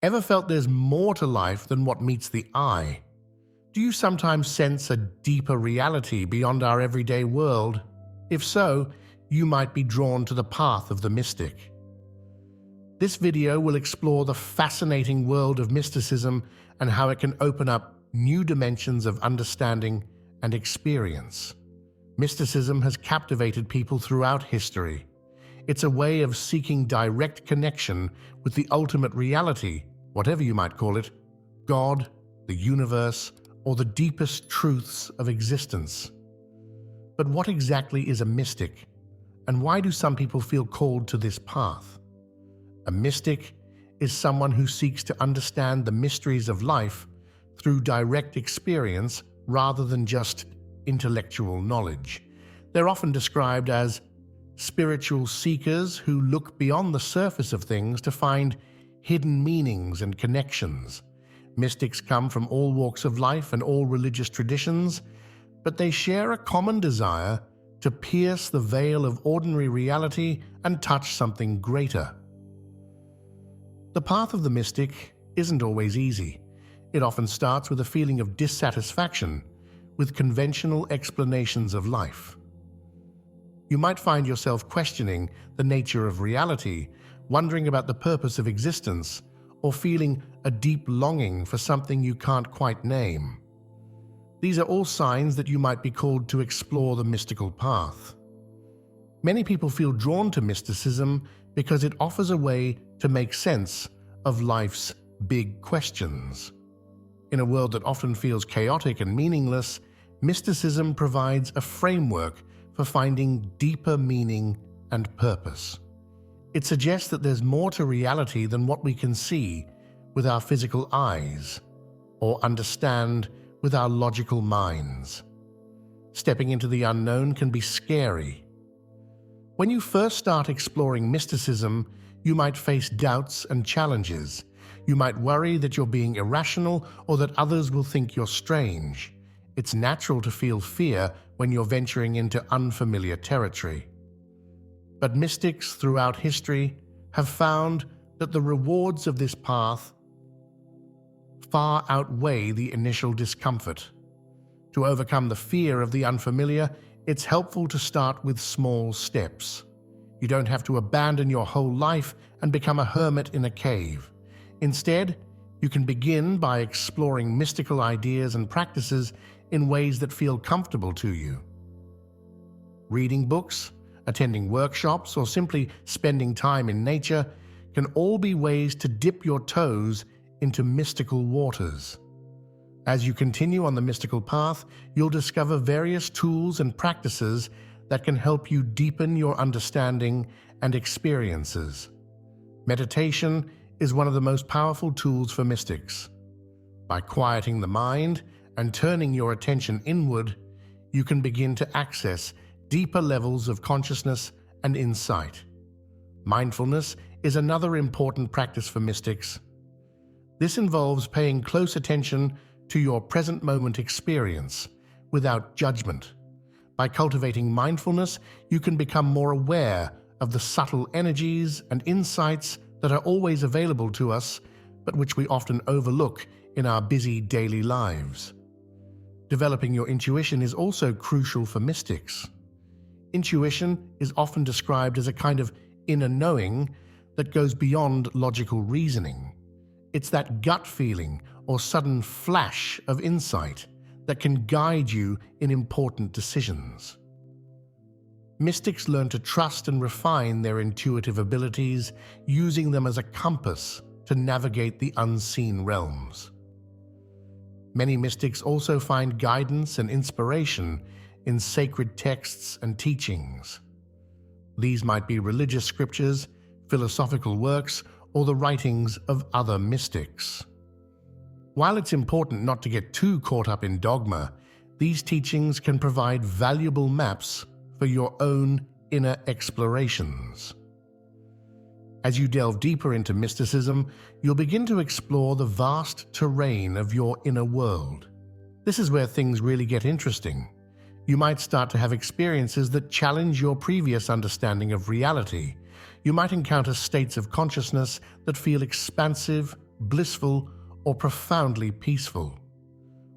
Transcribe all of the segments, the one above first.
Ever felt there's more to life than what meets the eye? Do you sometimes sense a deeper reality beyond our everyday world? If so, you might be drawn to the path of the mystic. This video will explore the fascinating world of mysticism and how it can open up new dimensions of understanding and experience. Mysticism has captivated people throughout history. It's a way of seeking direct connection with the ultimate reality, whatever you might call it, God, the universe, or the deepest truths of existence. But what exactly is a mystic, and why do some people feel called to this path? A mystic is someone who seeks to understand the mysteries of life through direct experience rather than just intellectual knowledge. They're often described as spiritual seekers who look beyond the surface of things to find hidden meanings and connections. Mystics come from all walks of life and all religious traditions, but they share a common desire to pierce the veil of ordinary reality and touch something greater. The path of the mystic isn't always easy. It often starts with a feeling of dissatisfaction with conventional explanations of life. You might find yourself questioning the nature of reality, wondering about the purpose of existence, or feeling a deep longing for something you can't quite name. These are all signs that you might be called to explore the mystical path. Many people feel drawn to mysticism because it offers a way to make sense of life's big questions. In a world that often feels chaotic and meaningless, mysticism provides a framework for finding deeper meaning and purpose. It suggests that there's more to reality than what we can see with our physical eyes or understand with our logical minds. Stepping into the unknown can be scary. When you first start exploring mysticism, you might face doubts and challenges. You might worry that you're being irrational or that others will think you're strange. It's natural to feel fear when you're venturing into unfamiliar territory. But mystics throughout history have found that the rewards of this path far outweigh the initial discomfort. To overcome the fear of the unfamiliar, it's helpful to start with small steps. You don't have to abandon your whole life and become a hermit in a cave. Instead, you can begin by exploring mystical ideas and practices in ways that feel comfortable to you. Reading books, attending workshops, or simply spending time in nature can all be ways to dip your toes into mystical waters. As you continue on the mystical path, you'll discover various tools and practices that can help you deepen your understanding and experiences. Meditation is one of the most powerful tools for mystics. By quieting the mind and turning your attention inward, you can begin to access deeper levels of consciousness and insight. Mindfulness is another important practice for mystics. This involves paying close attention to your present moment experience without judgment. By cultivating mindfulness, you can become more aware of the subtle energies and insights that are always available to us, but which we often overlook in our busy daily lives. Developing your intuition is also crucial for mystics. Intuition is often described as a kind of inner knowing that goes beyond logical reasoning. It's that gut feeling or sudden flash of insight that can guide you in important decisions. Mystics learn to trust and refine their intuitive abilities, using them as a compass to navigate the unseen realms. Many mystics also find guidance and inspiration in sacred texts and teachings. These might be religious scriptures, philosophical works, or the writings of other mystics. While it's important not to get too caught up in dogma, these teachings can provide valuable maps for your own inner explorations. As you delve deeper into mysticism, you'll begin to explore the vast terrain of your inner world. This is where things really get interesting. You might start to have experiences that challenge your previous understanding of reality. You might encounter states of consciousness that feel expansive blissful, or profoundly peaceful.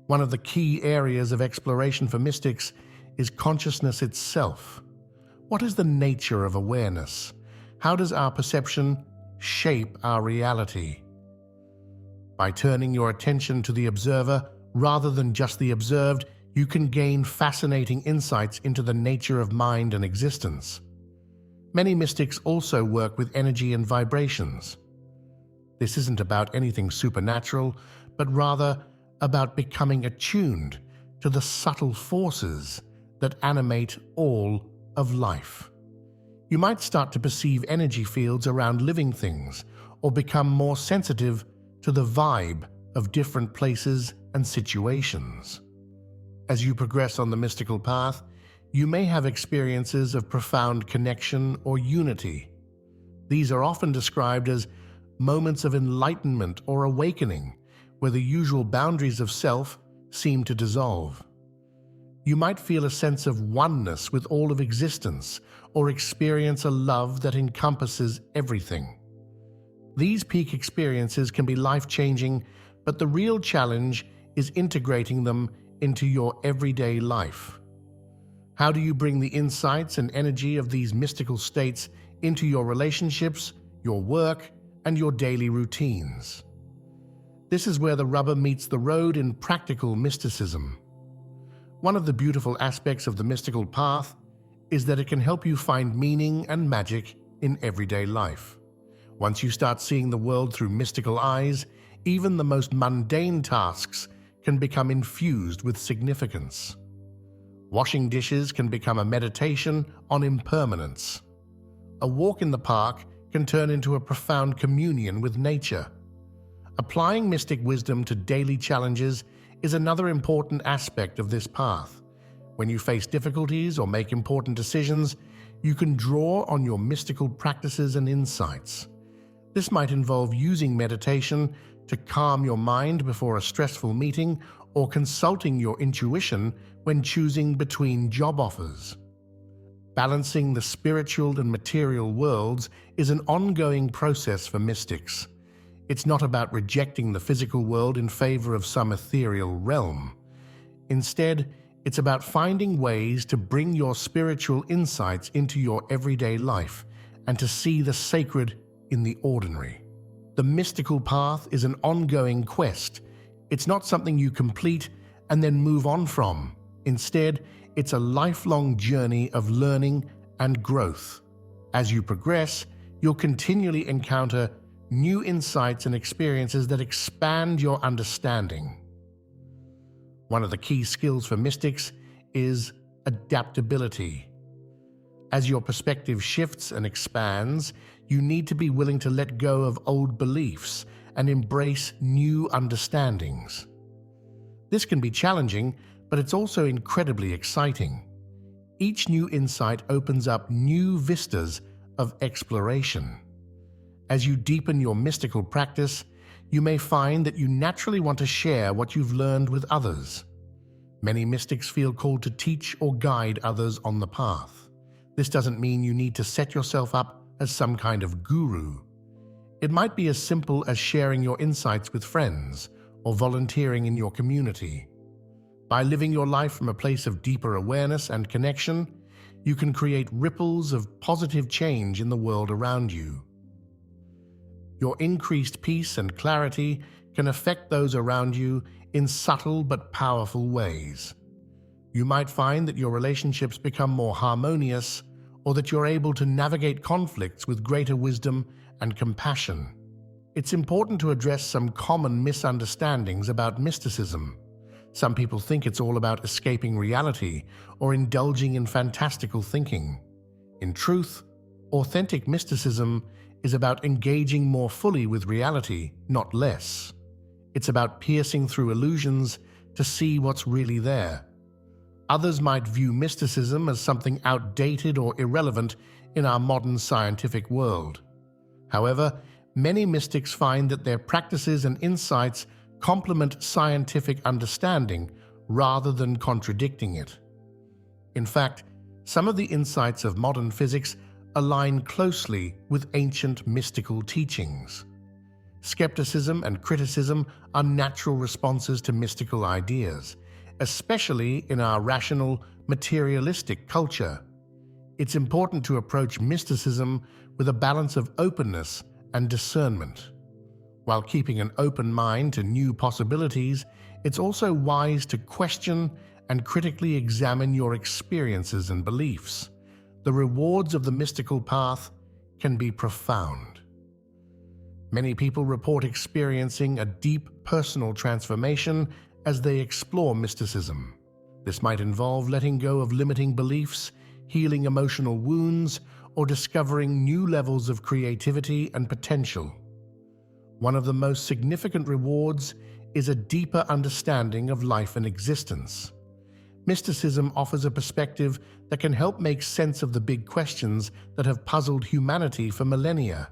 One of the key areas of exploration for mystics is consciousness itself. What is the nature of awareness? How does our perception shape our reality? By turning your attention to the observer rather than just the observed, you can gain fascinating insights into the nature of mind and existence. Many mystics also work with energy and vibrations. This isn't about anything supernatural, but rather about becoming attuned to the subtle forces that animate all of life. You might start to perceive energy fields around living things or become more sensitive to the vibe of different places and situations. As you progress on the mystical path, you may have experiences of profound connection or unity. These are often described as moments of enlightenment or awakening, where the usual boundaries of self seem to dissolve. You might feel a sense of oneness with all of existence, or experience a love that encompasses everything. These peak experiences can be life-changing, but the real challenge is integrating them into your everyday life. How do you bring the insights and energy of these mystical states into your relationships, your work, and your daily routines? This is where the rubber meets the road in practical mysticism. One of the beautiful aspects of the mystical path is that it can help you find meaning and magic in everyday life. Once you start seeing the world through mystical eyes, even the most mundane tasks can become infused with significance. Washing dishes can become a meditation on impermanence. A walk in the park can turn into a profound communion with nature. Applying mystic wisdom to daily challenges is another important aspect of this path. When you face difficulties or make important decisions, you can draw on your mystical practices and insights. This might involve using meditation to calm your mind before a stressful meeting, or consulting your intuition when choosing between job offers. Balancing the spiritual and material worlds is an ongoing process for mystics. It's not about rejecting the physical world in favor of some ethereal realm. Instead, it's about finding ways to bring your spiritual insights into your everyday life and to see the sacred in the ordinary. The mystical path is an ongoing quest. It's not something you complete and then move on from. Instead, it's a lifelong journey of learning and growth. As you progress, you'll continually encounter new insights and experiences that expand your understanding. One of the key skills for mystics is adaptability. As your perspective shifts and expands, you need to be willing to let go of old beliefs and embrace new understandings. This can be challenging, but it's also incredibly exciting. Each new insight opens up new vistas of exploration. As you deepen your mystical practice, you may find that you naturally want to share what you've learned with others. Many mystics feel called to teach or guide others on the path. This doesn't mean you need to set yourself up as some kind of guru. It might be as simple as sharing your insights with friends or volunteering in your community. By living your life from a place of deeper awareness and connection, you can create ripples of positive change in the world around you. Your increased peace and clarity can affect those around you in subtle but powerful ways. You might find that your relationships become more harmonious, or that you're able to navigate conflicts with greater wisdom and compassion. It's important to address some common misunderstandings about mysticism. Some people think it's all about escaping reality or indulging in fantastical thinking. In truth, authentic mysticism is about engaging more fully with reality, not less. It's about piercing through illusions to see what's really there. Others might view mysticism as something outdated or irrelevant in our modern scientific world. However, many mystics find that their practices and insights complement scientific understanding rather than contradicting it. In fact, some of the insights of modern physics align closely with ancient mystical teachings. Skepticism and criticism are natural responses to mystical ideas, especially in our rational, materialistic culture. It's important to approach mysticism with a balance of openness and discernment. While keeping an open mind to new possibilities, it's also wise to question and critically examine your experiences and beliefs. The rewards of the mystical path can be profound. Many people report experiencing a deep personal transformation as they explore mysticism. This might involve letting go of limiting beliefs, healing emotional wounds, or discovering new levels of creativity and potential. One of the most significant rewards is a deeper understanding of life and existence. Mysticism offers a perspective that can help make sense of the big questions that have puzzled humanity for millennia.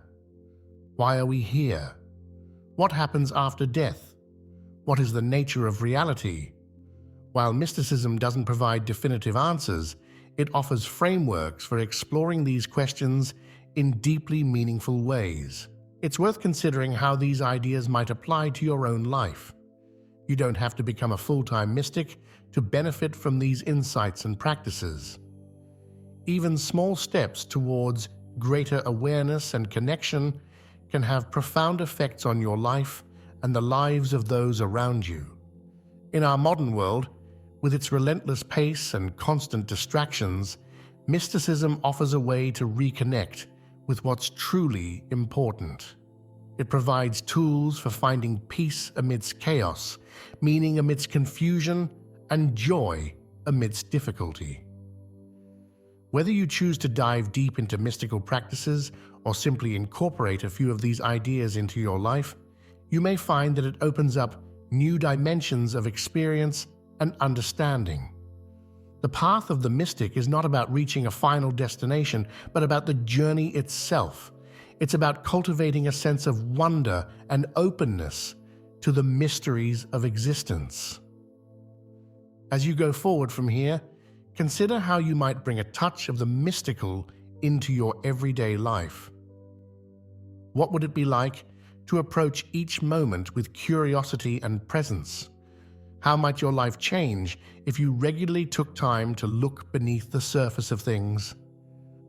Why are we here? What happens after death? What is the nature of reality? While mysticism doesn't provide definitive answers, it offers frameworks for exploring these questions in deeply meaningful ways. It's worth considering how these ideas might apply to your own life. You don't have to become a full-time mystic to benefit from these insights and practices. Even small steps towards greater awareness and connection can have profound effects on your life and the lives of those around you. In our modern world, with its relentless pace and constant distractions, mysticism offers a way to reconnect with what's truly important. It provides tools for finding peace amidst chaos, meaning amidst confusion, and joy amidst difficulty. Whether you choose to dive deep into mystical practices or simply incorporate a few of these ideas into your life, you may find that it opens up new dimensions of experience and understanding. The path of the mystic is not about reaching a final destination, but about the journey itself. It's about cultivating a sense of wonder and openness to the mysteries of existence. As you go forward from here, consider how you might bring a touch of the mystical into your everyday life. What would it be like to approach each moment with curiosity and presence? How might your life change if you regularly took time to look beneath the surface of things?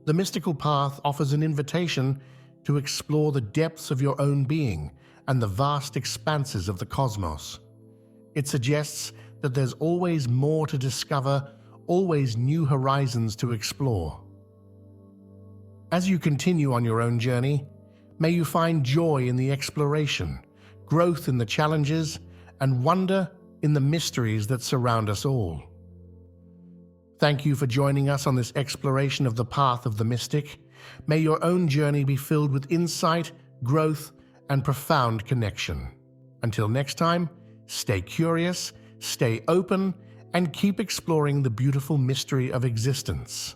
The mystical path offers an invitation to explore the depths of your own being and the vast expanses of the cosmos. It suggests that there's always more to discover, always new horizons to explore. As you continue on your own journey, may you find joy in the exploration, growth in the challenges, and wonder in the mysteries that surround us all. Thank you for joining us on this exploration of the path of the mystic. May your own journey be filled with insight, growth, and profound connection. Until next time, stay curious, stay open, and keep exploring the beautiful mystery of existence.